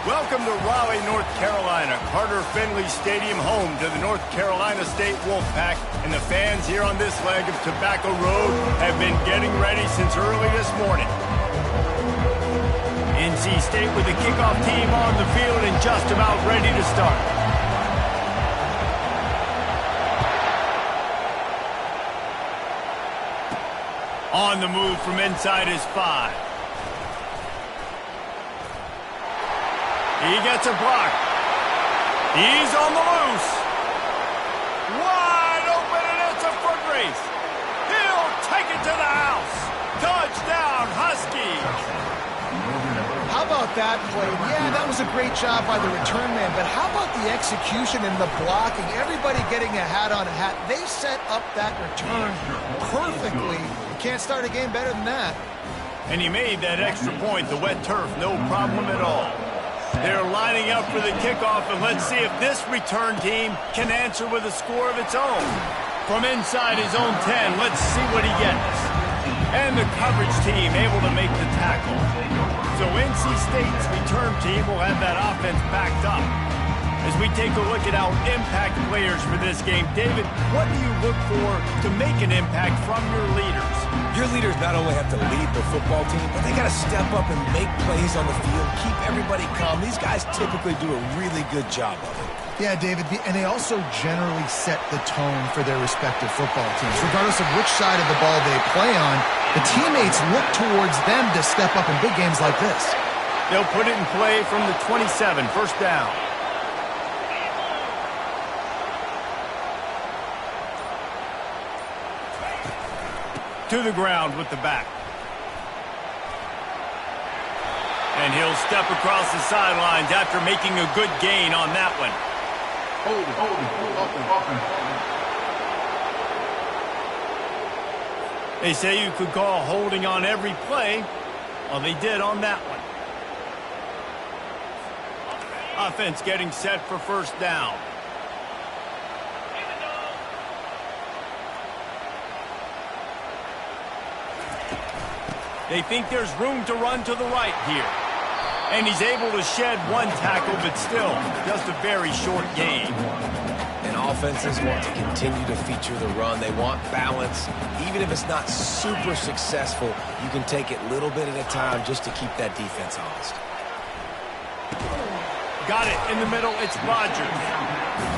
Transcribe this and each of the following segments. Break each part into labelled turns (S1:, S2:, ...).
S1: Welcome to Raleigh, North Carolina, Carter Finley Stadium, home to the North Carolina State Wolfpack, and the fans here on this leg of Tobacco Road have been getting ready since early this morning. NC State with the kickoff team on the field and just about ready to start. On the move from inside his 5. He gets a block. He's on the loose. Wide open, and it's a foot race. He'll take it to the house. Touchdown, Huskies.
S2: How about that play? Yeah, that was a great job by the return man, but how about the execution and the blocking? Everybody getting a hat on a hat. They set up that return perfectly. You can't start a game better than that.
S1: And he made that extra point. The wet turf, no problem at all. They're lining up for the kickoff, and let's see if this return team can answer with a score of its own. From inside his own 10, let's see what he gets. And the coverage team able to make the tackle. So NC State's return team will have that offense backed up. As we take a look at our impact players for this game, David, what do you look for to make an impact from your leaders?
S3: Your leaders not only have to lead the football team, but they got to step up and make plays on the field, keep everybody calm. These guys typically do a really good job of it.
S2: Yeah, David, and they also generally set the tone for their respective football teams. Regardless of which side of the ball they play on, the teammates look towards them to step up in big games like this.
S1: They'll put it in play from the 27, first down. To the ground with the back. And he'll step across the sidelines after making a good gain on that one. They say you could call holding on every play. Well, they did on that one. Offense getting set for first down. They think there's room to run to the right here. And he's able to shed one tackle, but still just a very short gain.
S3: And offenses want to continue to feature the run. They want balance. Even if it's not super successful, you can take it little bit at a time just to keep that defense honest.
S1: Got it in the middle. It's Rogers.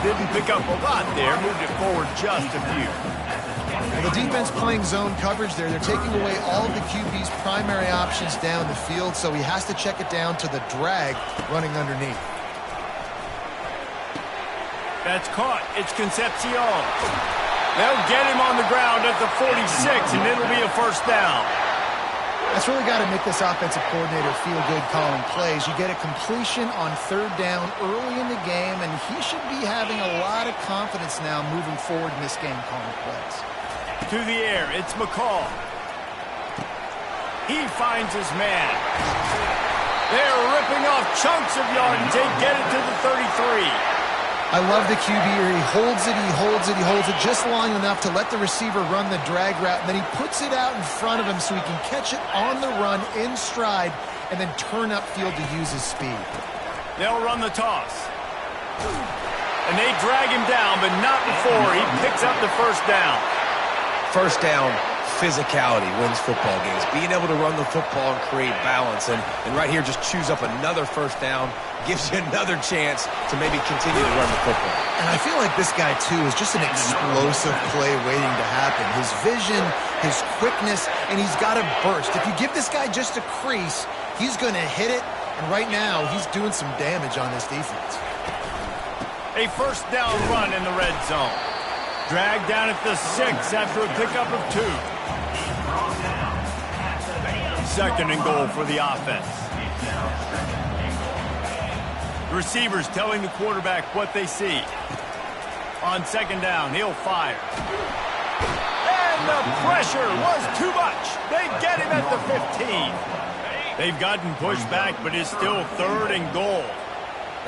S1: Didn't pick up a lot there. Moved it forward just a few.
S2: Well, the defense playing zone coverage there. They're taking away all of the QB's primary options down the field, so he has to check it down to the drag running underneath.
S1: That's caught. It's Concepcion. They'll get him on the ground at the 46, and it'll be a first down.
S2: That's really got to make this offensive coordinator feel good calling plays. You get a completion on third down early in the game, and he should be having a lot of confidence now moving forward in this game calling plays.
S1: To the air, it's McCall. He finds his man. They're ripping off chunks of yardage. They get it to the 33.
S2: I love the QB here. He holds it, he holds it, he holds it just long enough to let the receiver run the drag route, and then he puts it out in front of him so he can catch it on the run in stride and then turn upfield to use his speed.
S1: They'll run the toss. And they drag him down, but not before he picks up the first down.
S3: First down, physicality wins football games. Being able to run the football and create balance. And right here, just choose up another first down, gives you another chance to maybe continue to run the football.
S2: And I feel like this guy, too, is just an explosive play waiting to happen. His vision, his quickness, and he's got a burst. If you give this guy just a crease, he's going to hit it. And right now, he's doing some damage on this defense.
S1: A first down run in the red zone. Dragged down at the 6 after a pickup of 2. Second and goal for the offense. The receivers telling the quarterback what they see. On second down, he'll fire. And the pressure was too much. They get him at the 15. They've gotten pushed back, but it's still third and goal.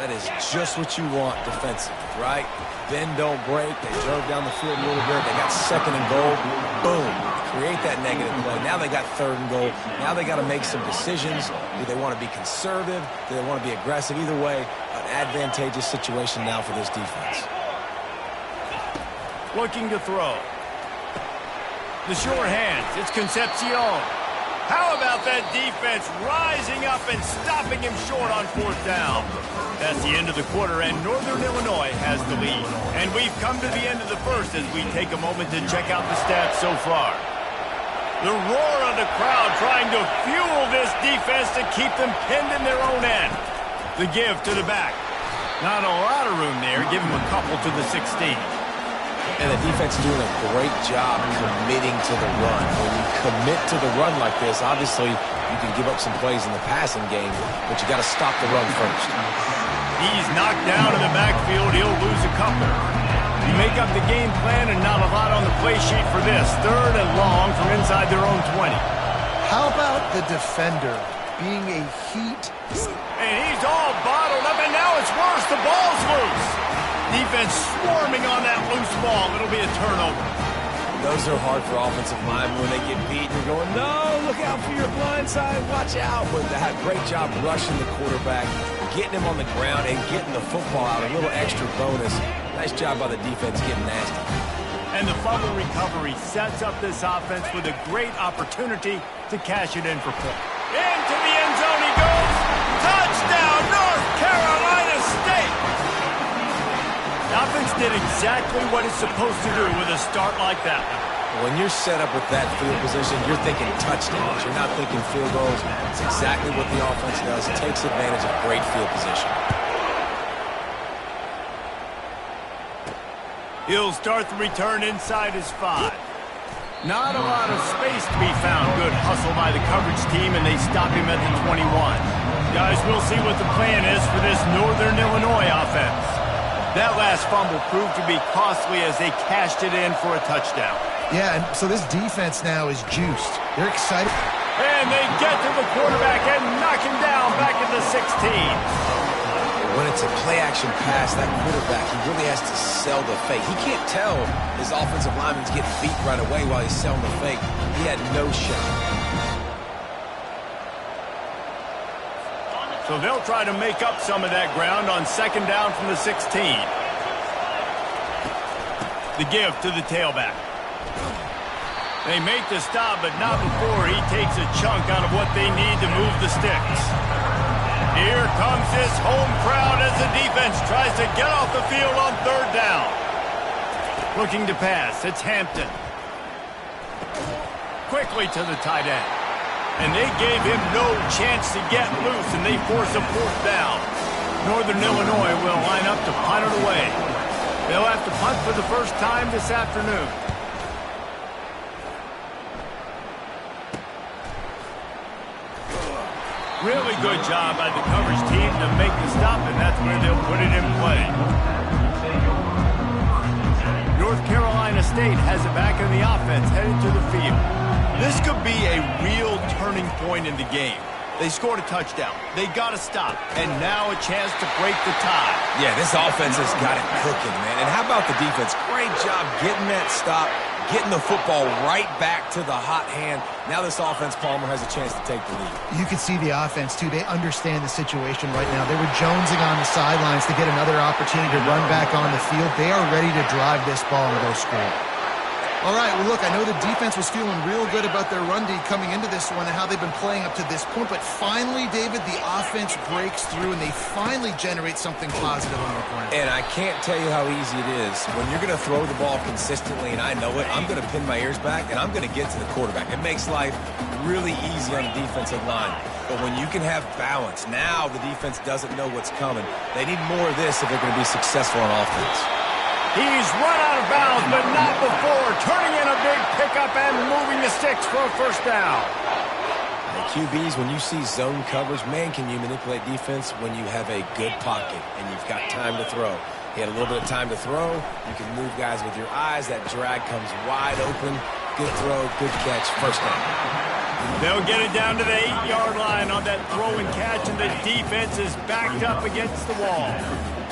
S3: That is just what you want defensively, right? Bend, don't break. They drove down the field a little bit. They got second and goal. Boom. Create that negative play. Now they got third and goal. Now they got to make some decisions. Do they want to be conservative? Do they want to be aggressive? Either way, an advantageous situation now for this defense.
S1: Looking to throw. The sure hands. It's Concepcion. How about that defense rising up and stopping him short on fourth down? That's the end of the quarter, and Northern Illinois has the lead. And we've come to the end of the first as we take a moment to check out the stats so far. The roar of the crowd trying to fuel this defense to keep them pinned in their own end. The give to the back. Not a lot of room there. Give him a couple to the 16.
S3: And the defense is doing a great job committing to the run. When you commit to the run like this, obviously you can give up some plays in the passing game, but you got to stop the run first.
S1: He's knocked down in the backfield. He'll lose a couple. You make up the game plan and not a lot on the play sheet for this. Third and long from inside their own 20.
S2: How about the defender being a heat?
S1: And he's all bottled up, and now it's worse. The ball's loose. Defense swarming on that loose ball. It'll be a turnover.
S3: Those are hard for offensive linemen when they get beat. You're going, no, look out for your blind side. Watch out. But they had a great job rushing the quarterback, getting him on the ground, and getting the football out. A little extra bonus. Nice job by the defense getting nasty.
S1: And the fumble recovery sets up this offense with a great opportunity to cash it in for points. Into the end zone he goes. Touchdown, North Carolina State. The offense did exactly what it's supposed to do with a start like that.
S3: When you're set up with that field position, you're thinking touchdowns. You're not thinking field goals. It's exactly what the offense does. It takes advantage of great field position.
S1: He'll start the return inside his 5. Not a lot of space to be found. Good hustle by the coverage team, and they stop him at the 21. Guys, we'll see what the plan is for this Northern Illinois offense. That last fumble proved to be costly as they cashed it in for a touchdown.
S2: Yeah, and so this defense now is juiced. They're excited.
S1: And they get to the quarterback and knock him down back at the 16.
S3: When it's a play-action pass, that quarterback, he really has to sell the fake. He can't tell his offensive lineman's getting beat right away while he's selling the fake. He had no shot.
S1: So they'll try to make up some of that ground on second down from the 16. The give to the tailback. They make the stop, but not before he takes a chunk out of what they need to move the sticks. Here comes this home crowd as the defense tries to get off the field on third down. Looking to pass, it's Hampton. Quickly to the tight end. And they gave him no chance to get loose, and they force a fourth down. Northern Illinois will line up to punt it away. They'll have to punt for the first time this afternoon. Really good job by the coverage team to make the stop, and that's where they'll put it in play. North Carolina State has it back in the offense, headed to the field. This could be a real turning point in the game. They scored a touchdown. They got to stop, and now a chance to break the tie.
S3: Yeah, this offense has got it cooking, man. And how about the defense? Great job getting that stop, getting the football right back to the hot hand. Now this offense, Palmer, has a chance to take the lead.
S2: You can see the offense, too. They understand the situation right now. They were jonesing on the sidelines to get another opportunity to run back on the field. They are ready to drive this ball and go score. All right, well, look, I know the defense was feeling real good about their run D coming into this one and how they've been playing up to this point, but finally, David, the offense breaks through and they finally generate something positive on the corner.
S3: And I can't tell you how easy it is. When you're going to throw the ball consistently, and I know it, I'm going to pin my ears back, and I'm going to get to the quarterback. It makes life really easy on the defensive line. But when you can have balance, now the defense doesn't know what's coming. They need more of this if they're going to be successful on offense.
S1: He's run out of bounds, but not before. Turning in a big pickup and moving the sticks for a first down.
S3: And QBs, when you see zone coverage, man, can you manipulate defense when you have a good pocket and you've got time to throw. He had a little bit of time to throw. You can move guys with your eyes. That drag comes wide open. Good throw, good catch, first down.
S1: They'll get it down to the 8-yard line on that throw and catch, and the defense is backed up against the wall.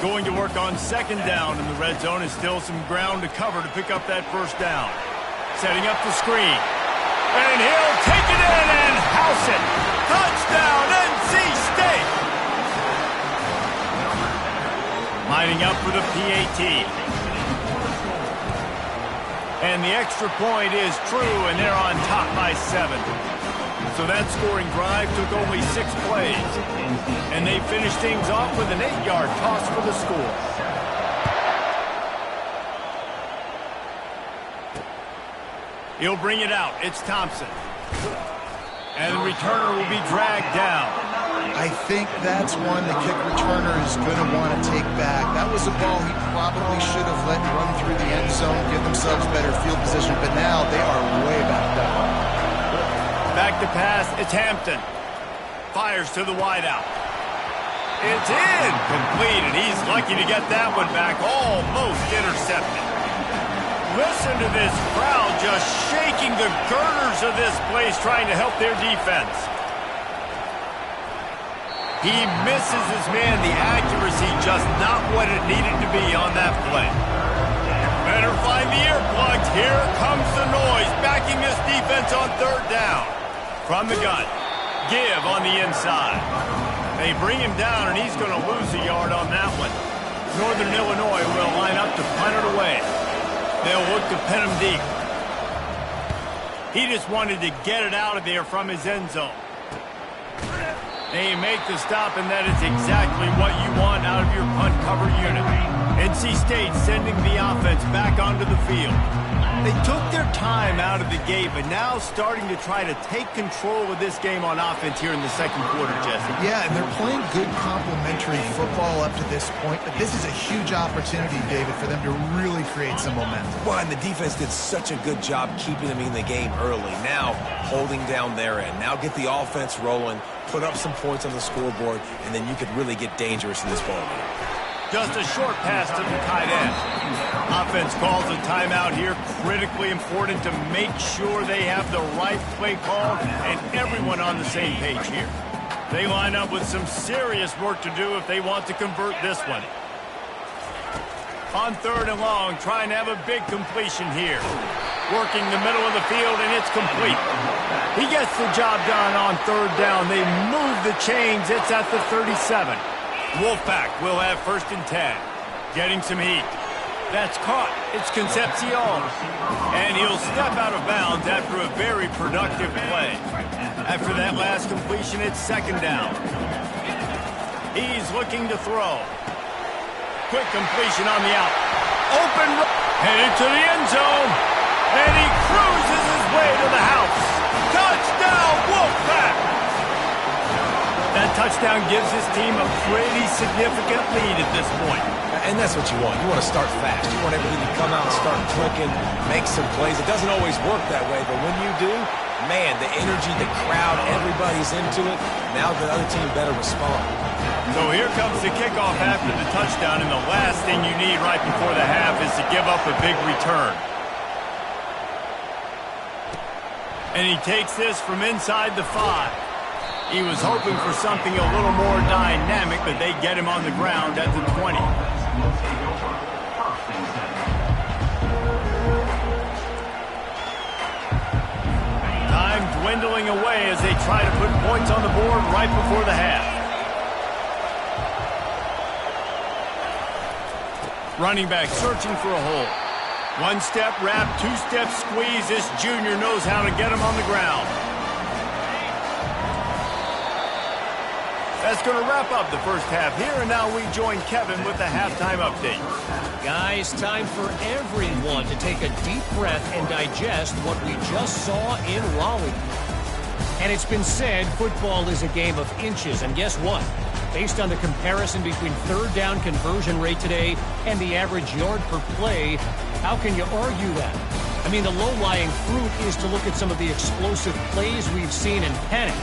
S1: Going to work on second down, and the red zone is still some ground to cover to pick up that first down. Setting up the screen. And he'll take it in and house it. Touchdown, NC State! Lining up for the PAT. And the extra point is true, and they're on top by 7. So that scoring drive took only 6 plays. And they finished things off with an 8-yard toss for the score. He'll bring it out. It's Thompson. And the returner will be dragged down.
S2: I think that's one the kick returner is going to want to take back. That was a ball he probably should have let run through the end zone, give themselves better field position, but now they are way backed up.
S1: Back to pass, it's Hampton. Fires to the wideout. It's in, complete, and he's lucky to get that one back, almost intercepted. Listen to this crowd just shaking the girders of this place trying to help their defense. He misses his man. The accuracy just not what it needed to be on that play. Better find the earplugs. Here comes the noise, backing this defense on third down. From the gun, give on the inside. They bring him down, and he's going to lose a yard on that one. Northern Illinois will line up to punt it away. They'll look to pin him deep. He just wanted to get it out of there from his end zone. They make the stop, and that is exactly what you want out of your punt cover unit. NC State sending the offense back onto the field. They took their time out of the gate, but now starting to try to take control of this game on offense here in the second quarter, Jesse.
S2: Yeah, and they're playing good complementary football up to this point, but this is a huge opportunity, David, for them to really create some momentum.
S3: Well, and the defense did such a good job keeping them in the game early. Now, holding down their end. Now get the offense rolling, put up some points on the scoreboard, and then you could really get dangerous in this ball game.
S1: Just a short pass to the tight end. Offense calls a timeout here. Critically important to make sure they have the right play call and everyone on the same page here. They line up with some serious work to do if they want to convert this one. On third and long, trying to have a big completion here. Working the middle of the field, and it's complete. He gets the job done on third down. They move the chains. It's at the 37. Wolfpack will have first and 10. Getting some heat. That's caught. It's Concepcion. And he'll step out of bounds after a very productive play. After that last completion, it's second down. He's looking to throw. Quick completion on the out. Open, headed to the end zone. And he cruises his way to the house. Touchdown, Wolfpack! That touchdown gives his team a pretty significant lead at this point.
S3: And that's what you want. You want to start fast. You want everything to come out and start clicking, make some plays. It doesn't always work that way, but when you do, man, the energy, the crowd, everybody's into it. Now the other team better respond.
S1: So here comes the kickoff after the touchdown, and the last thing you need right before the half is to give up a big return. And he takes this from inside the 5. He was hoping for something a little more dynamic, but they get him on the ground at the 20. Time dwindling away as they try to put points on the board right before the half. Running back searching for a hole. One-step wrap, two-step squeeze. This junior knows how to get him on the ground. That's going to wrap up the first half here, and now we join Kevin with the halftime update.
S4: Guys, time for everyone to take a deep breath and digest what we just saw in Raleigh. And it's been said football is a game of inches, and guess what? Based on the comparison between third down conversion rate today and the average yard per play, how can you argue that? I mean, the low-lying fruit is to look at some of the explosive plays we've seen in panic.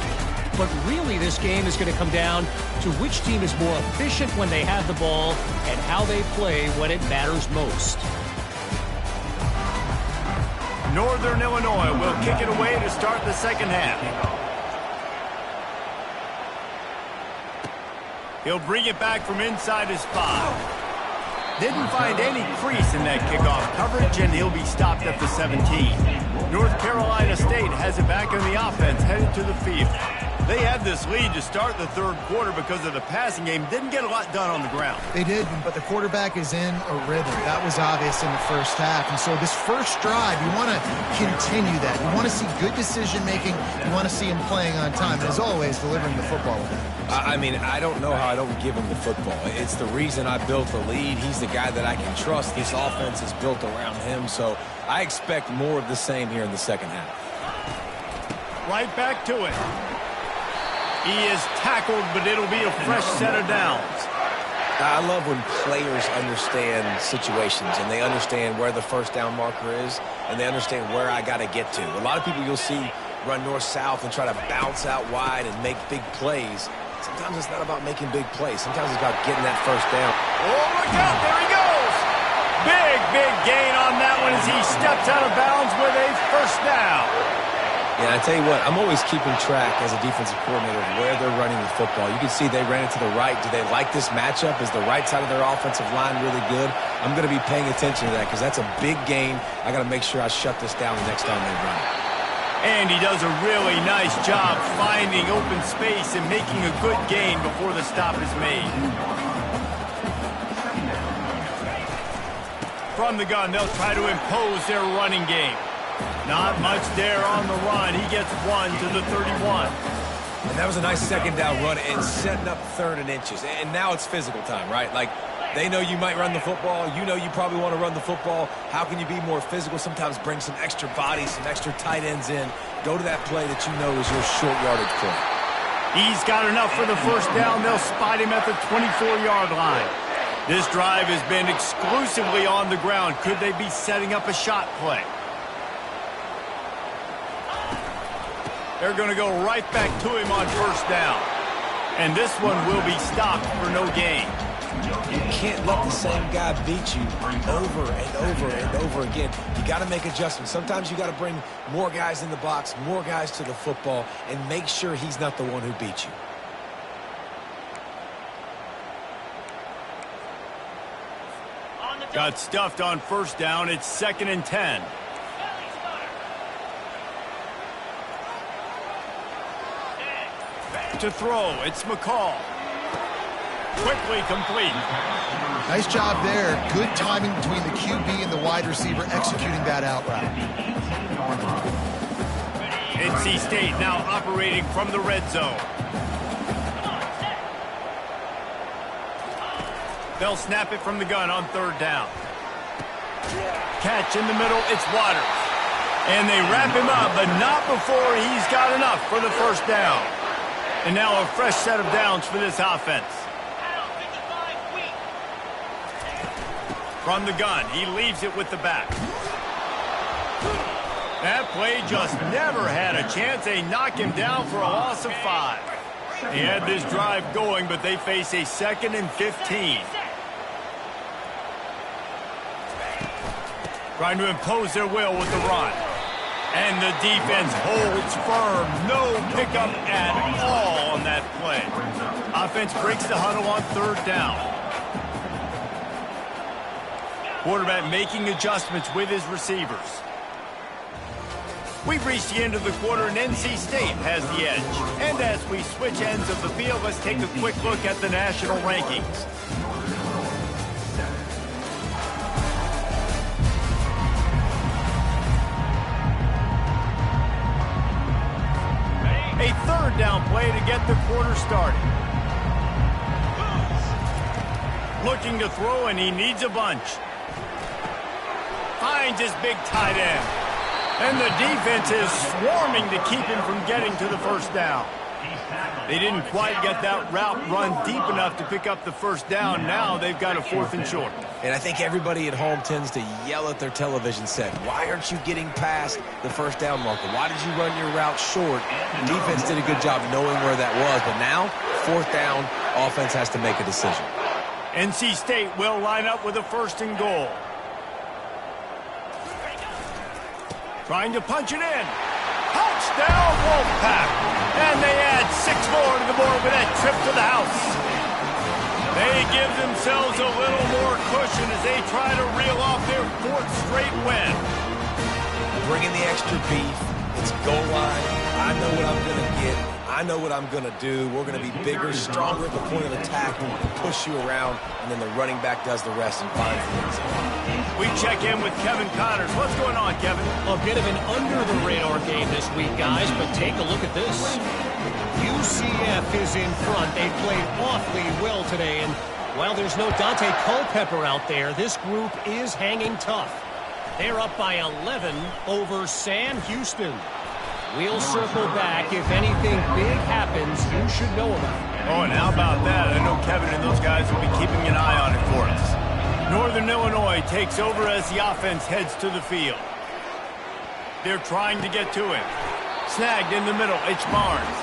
S4: But really, this game is going to come down to which team is more efficient when they have the ball and how they play when it matters most.
S1: Northern Illinois will kick it away to start the second half. He'll bring it back from inside his 5. Didn't find any crease in that kickoff coverage, and he'll be stopped at the 17. North Carolina State has it back in the offense, headed to the field. They had this lead to start the third quarter because of the passing game. Didn't get a lot done on the ground.
S2: They did, but the quarterback is in a rhythm. That was obvious in the first half. And so this first drive, you want to continue that. You want to see good decision-making. You want to see him playing on time. And as always, delivering the football with him.
S3: I mean, I don't know how I don't give him the football. It's the reason I built the lead. He's the guy that I can trust. This offense is built around him. So I expect more of the same here in the second half.
S1: Right back to it. He is tackled, but it'll be a fresh set of downs.
S3: I love when players understand situations and they understand where the first down marker is and they understand where I got to get to. A lot of people you'll see run north-south and try to bounce out wide and make big plays. Sometimes it's not about making big plays. Sometimes it's about getting that first down.
S1: Oh, look out. There he goes. Big gain on that one as he steps out of bounds with a first down.
S3: Yeah, I tell you what, I'm always keeping track as a defensive coordinator of where they're running the football. You can see they ran it to the right. Do they like this matchup? Is the right side of their offensive line really good? I'm going to be paying attention to that because that's a big gain. I got to make sure I shut this down the next time they run it.
S1: And he does a really nice job finding open space and making a good gain before the stop is made. From the gun, they'll try to impose their running game. Not much there on the run. He gets 1 to the 31.
S3: And that was a nice second down run and setting up 3rd and inches. And now it's physical time, right? Like, they know you might run the football. You know you probably want to run the football. How can you be more physical? Sometimes bring some extra bodies, some extra tight ends in. Go to that play that you know is your short yardage play.
S1: He's got enough for the first down. They'll spot him at the 24-yard line. This drive has been exclusively on the ground. Could they be setting up a shot play? They're going to go right back to him on first down. And this one will be stopped for no gain.
S3: You can't let the same guy beat you over and over and over again. You got to make adjustments. Sometimes you got to bring more guys in the box, more guys to the football, and make sure he's not the one who beat you.
S1: Got stuffed on first down. It's 2nd and 10. To throw, it's McCall. Quickly complete.
S2: Nice job there. Good timing between the QB and the wide receiver executing that out route.
S1: Ncaa State now operating from the red zone. They'll snap it from the gun on 3rd down. Catch in the middle, it's Waters. And they wrap him up, but not before he's got enough for the first down. And now a fresh set of downs for this offense. From the gun, he leaves it with the back. That play just never had a chance. They knock him down for a loss of 5. He had this drive going, but they face a 2nd and 15. Trying to impose their will with the run. And the defense holds firm. No pickup at all on that play. Offense breaks the huddle on 3rd down. Quarterback making adjustments with his receivers. We've reached the end of the quarter, and Ncaa State has the edge. And as we switch ends of the field, let's take a quick look at the national rankings. A 3rd down play to get the quarter started. Looking to throw, and he needs a bunch. Finds his big tight end. And the defense is swarming to keep him from getting to the first down. They didn't quite get that route run deep enough to pick up the first down. Now they've got a 4th and short.
S3: And I think everybody at home tends to yell at their television set. Why aren't you getting past the first down marker? Why did you run your route short? The defense did a good job knowing where that was. But now, 4th down, offense has to make a decision.
S1: Ncaa State will line up with a 1st and goal. Trying to punch it in. Touchdown, Wolfpack. And they add 6 more to the board with that trip to the house. They give themselves a little more cushion as they try to reel off their 4th straight win.
S3: Bringing the extra beef. It's goal line. I know what I'm going to get. I know what I'm going to do. We're going to be bigger, stronger at the point of attack, and push you around, and then the running back does the rest and finds the end zone.
S1: We check in with Kevin Connors. What's going on, Kevin?
S4: A bit of an under-the-radar game this week, guys, but take a look at this. UCF is in front. They played awfully well today, and while there's no Dante Culpepper out there, this group is hanging tough. They're up by 11 over Sam Houston. We'll circle back. If anything big happens, you should know about it.
S1: Oh, and how about that? I know Kevin and those guys will be keeping an eye on it for us. Northern Illinois takes over as the offense heads to the field. They're trying to get to him. Snagged in the middle. It's Barnes.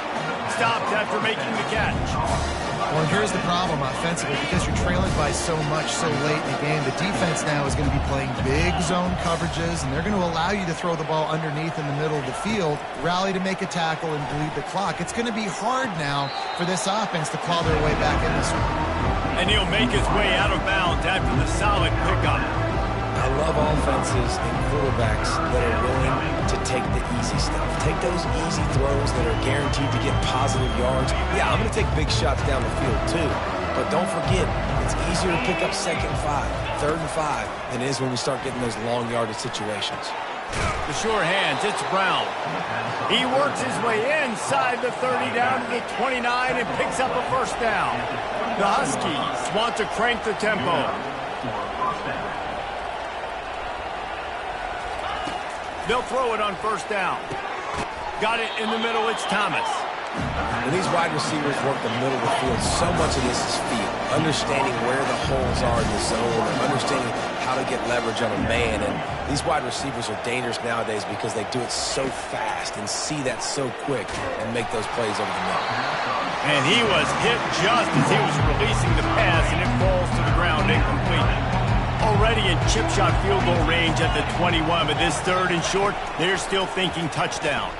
S1: Stopped after making the catch.
S2: Well, here's the problem offensively. Because you're trailing by so much so late in the game, the defense now is going to be playing big zone coverages, and they're going to allow you to throw the ball underneath in the middle of the field, rally to make a tackle, and bleed the clock. It's going to be hard now for this offense to claw their way back in this one.
S1: And he'll make his way out of bounds after the solid pickup.
S3: I love offenses and quarterbacks that are willing to take the easy stuff. Take those easy throws that are guaranteed to get positive yards. Yeah, I'm going to take big shots down the field too. But don't forget, it's easier to pick up 2nd and 5, 3rd and 5 than it is when we start getting those long yardage situations.
S1: The sure hands, it's Brown. He works his way inside the 30 down to the 29 and picks up a 1st down. The Huskies want to crank the tempo. They'll throw it on 1st down. Got it in the middle, it's Thomas.
S3: When these wide receivers work the middle of the field, so much of this is feel. Understanding where the holes are in the zone and understanding how to get leverage on a man. And these wide receivers are dangerous nowadays because they do it so fast and see that so quick and make those plays over the middle.
S1: And he was hit just as he was releasing the pass, and it falls to the ground incomplete. Already in chip shot field goal range at the 21, but this 3rd and short, they're still thinking touchdown.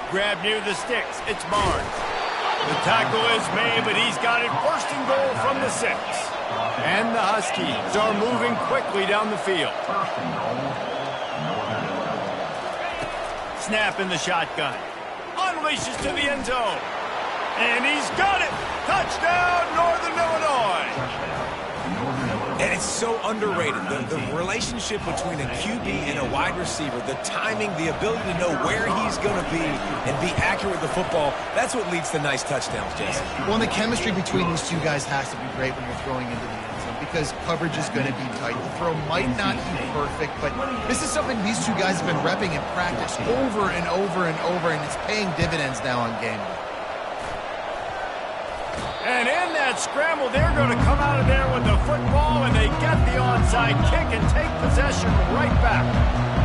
S1: Grab near the sticks, it's Barnes. The tackle is made, but he's got it 1st and goal from the 6. And the Huskies are moving quickly down the field. Snap in the shotgun. Unleashes to the end zone. And he's got it! Touchdown, Northern Illinois!
S3: And it's so underrated. The relationship between a QB and a wide receiver, the timing, the ability to know where he's going to be and be accurate with the football, that's what leads to nice touchdowns, Jesse.
S2: Well, and the chemistry between these two guys has to be great when you're throwing into the end zone because coverage is going to be tight. The throw might not be perfect, but this is something these two guys have been repping in practice over and over and over, and it's paying dividends now on game day.
S1: And in that scramble, they're going to come out of there with the football, and they get the onside kick and take possession right back.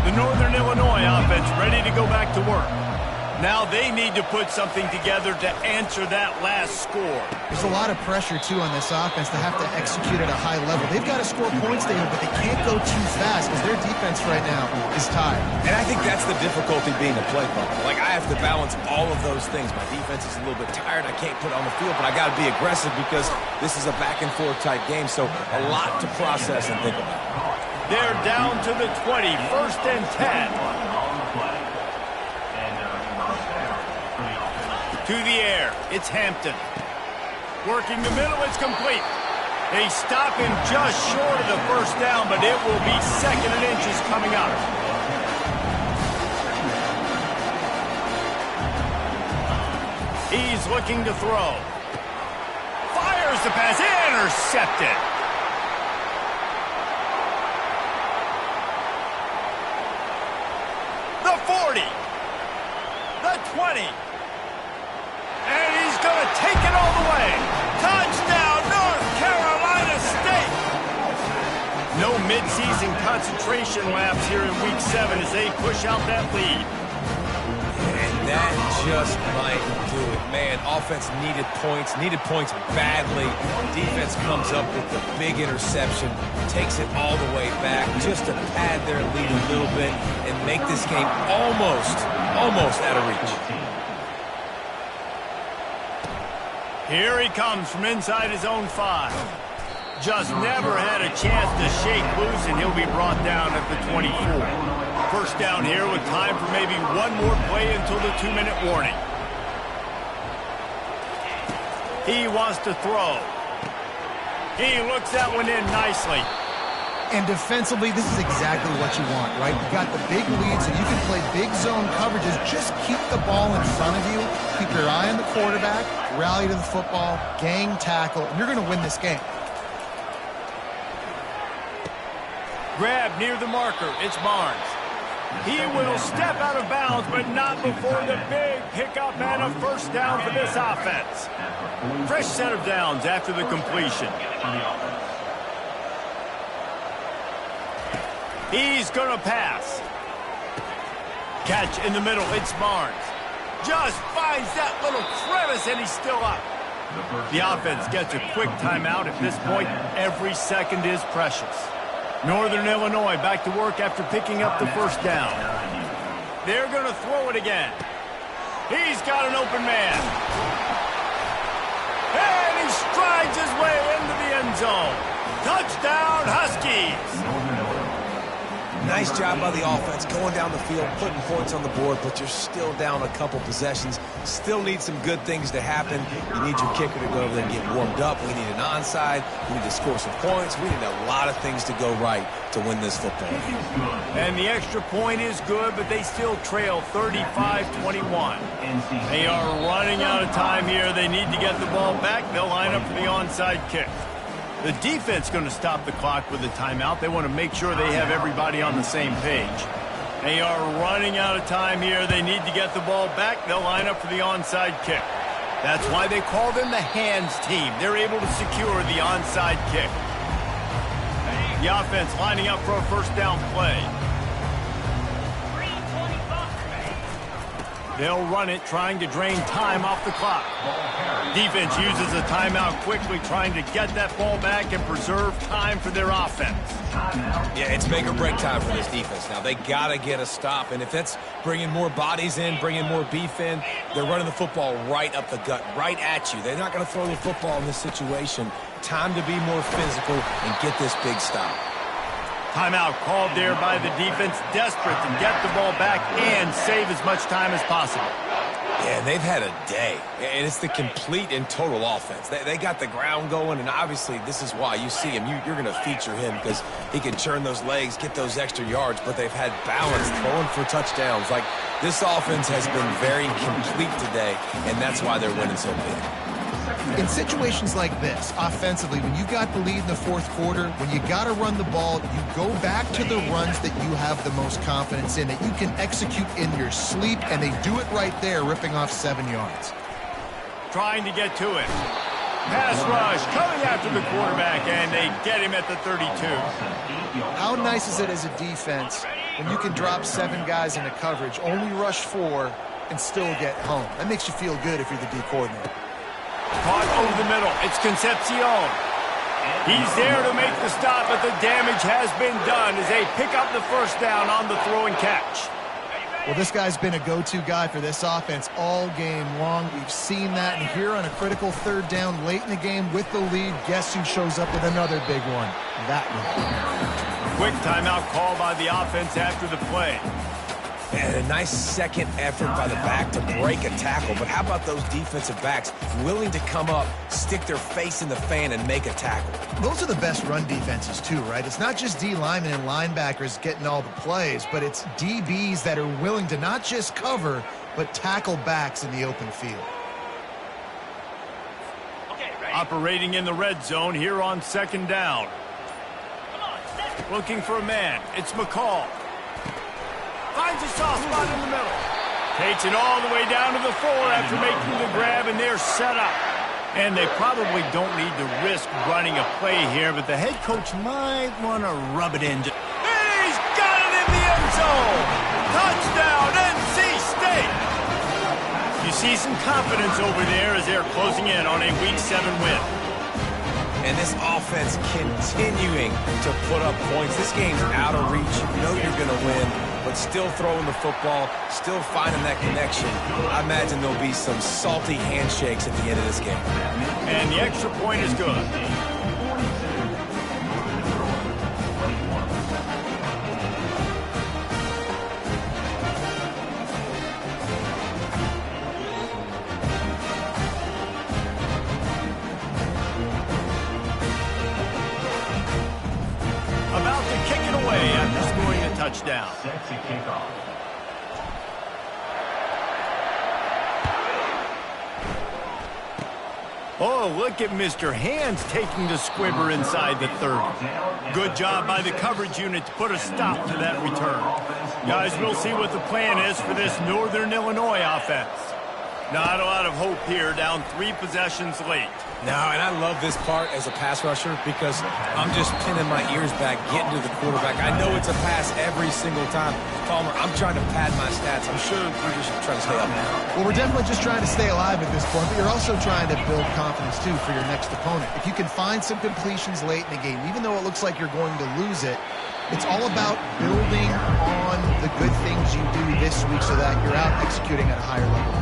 S1: The Northern Illinois offense ready to go back to work. Now they need to put something together to answer that last score.
S2: There's a lot of pressure, too, on this offense to have to execute at a high level. They've got to score points there, but they can't go too fast because their defense right now is tired.
S3: And I think that's the difficulty being a play caller. Like, I have to balance all of those things. My defense is a little bit tired. I can't put it on the field, but I got to be aggressive because this is a back-and-forth type game, so a lot to process and think about.
S1: They're down to the 20, 1st and 10. To the air, it's Hampton. Working the middle, it's complete. They stop him just short of the 1st down, but it will be 2nd and inches coming up. He's looking to throw. Fires the pass, intercepted. The 40. The 20. And he's going to take it all the way. Touchdown, North Carolina State. No midseason concentration laps here in Week 7 as they push out that lead.
S3: And that just might do it. Man, offense needed points badly. Defense comes up with the big interception, takes it all the way back just to pad their lead a little bit and make this game almost out of reach.
S1: Here he comes from inside his own 5. Just never had a chance to shake loose, and he'll be brought down at the 24. First down here with time for maybe one more play until the 2-minute warning. He wants to throw. He looks that one in nicely.
S2: And defensively, this is exactly what you want, right? You got the big lead, so you can play big zone coverages. Just keep the ball in front of you. Keep your eye on the quarterback. Rally to the football. Gang tackle. And you're going to win this game.
S1: Grab near the marker. It's Barnes. He will step out of bounds, but not before the big pickup and a first down for this offense. Fresh set of downs after the completion. He's going to pass. Catch in the middle. It's Barnes. Just finds that little crevice, and he's still up. The offense gets a quick timeout. At this point, every second is precious. Northern Illinois back to work after picking up the first down. They're going to throw it again. He's got an open man. And he strides his way into the end zone. Touchdown, Huskies.
S3: Nice job by the offense going down the field, putting points on the board, but you're still down a couple possessions. Still need some good things to happen. You need your kicker to go over there and get warmed up. We need an onside. We need to score some points. We need a lot of things to go right to win this football game.
S1: And the extra point is good, but they still trail 35-21. They are running out of time here. They need to get the ball back. They'll line up for the onside kick. The defense going to stop the clock with a timeout. They want to make sure they have everybody on the same page. They are running out of time here. They need to get the ball back. They'll line up for the onside kick. That's why they call them the hands team. They're able to secure the onside kick. The offense lining up for a first down play. They'll run it, trying to drain time off the clock. Defense uses a timeout quickly, trying to get that ball back and preserve time for their offense.
S3: Yeah, it's make or break time for this defense now. They got to get a stop, and if that's bringing more bodies in, bringing more beef in, they're running the football right up the gut, right at you. They're not going to throw the football in this situation. Time to be more physical and get this big stop.
S1: Timeout called there by the defense, desperate to get the ball back and save as much time as possible.
S3: Yeah, they've had a day, and it's the complete and total offense. They got the ground going, and obviously this is why you see him. You're going to feature him because he can churn those legs, get those extra yards, but they've had balance, throwing for touchdowns. Like, this offense has been very complete today, and that's why they're winning so big.
S2: In situations like this, offensively, when you got the lead in the fourth quarter, when you got to run the ball, you go back to the runs that you have the most confidence in, that you can execute in your sleep, and they do it right there, ripping off 7 yards.
S1: Trying to get to it. Pass rush, coming after the quarterback, and they get him at the 32.
S2: How nice is it as a defense when you can drop 7 guys into coverage, only rush 4, and still get home? That makes you feel good if you're the D coordinator.
S1: Caught over the middle. It's Concepcion. He's there to make the stop, but the damage has been done as they pick up the first down on the throw and catch.
S2: Well, this guy's been a go-to guy for this offense all game long. We've seen that, and here on a critical third down late in the game with the lead, guess who shows up with another big one? That one.
S1: Quick timeout call by the offense after the play.
S3: And a nice second effort by the back to break a tackle. But how about those defensive backs willing to come up, stick their face in the fan, and make a tackle?
S2: Those are the best run defenses, too, right? It's not just D linemen and linebackers getting all the plays, but it's DBs that are willing to not just cover, but tackle backs in the open field.
S1: Operating in the red zone here on second down. Looking for a man. It's McCall. Finds a soft spot in the middle. Takes it all the way down to the 4 after making the grab, and they're set up. And they probably don't need to risk running a play here, but the head coach might want to rub it in. And he's got it in the end zone. Touchdown, NC State. You see some confidence over there as they're closing in on a Week 7 win.
S3: And this offense continuing to put up points. This game's out of reach. You know you're going to win, but still throwing the football, still finding that connection. I imagine there'll be some salty handshakes at the end of this game.
S1: And the extra point is good. About to kick it away after scoring a touchdown.
S5: Sexy kickoff.
S1: Oh, look at Mr. Hands taking the squibber inside the 30. Good job by the coverage unit to put a stop to that return. Guys, we'll see what the plan is for this Northern Illinois offense. Not a lot of hope here, down 3 possessions late.
S3: No, and I love this part as a pass rusher because I'm just pinning my ears back, getting to the quarterback. I know it's a pass every single time. Palmer, I'm trying to pad my stats. I'm sure you're just trying to stay up now.
S2: Well, we're definitely just trying to stay alive at this point, but you're also trying to build confidence, too, for your next opponent. If you can find some completions late in the game, even though it looks like you're going to lose it, it's all about building on the good things you do this week so that you're out executing at a higher level.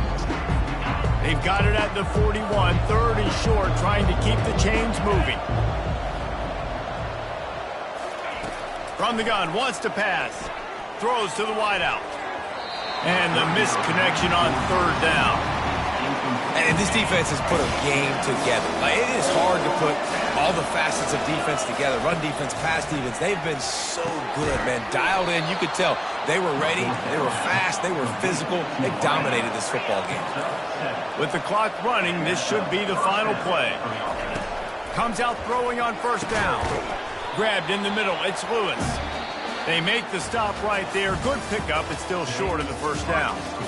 S1: They've got it at the 41, 3rd and short, trying to keep the chains moving. From the gun, wants to pass. Throws to the wideout. And the missed connection on 3rd down.
S3: And this defense has put a game together. Like, it is hard to put all the facets of defense together. Run defense, pass defense. They've been so good, man. Dialed in. You could tell they were ready. They were fast. They were physical. They dominated this football game.
S1: With the clock running, this should be the final play. Comes out throwing on 1st down. Grabbed in the middle. It's Lewis. They make the stop right there. Good pickup. It's still short of the 1st down.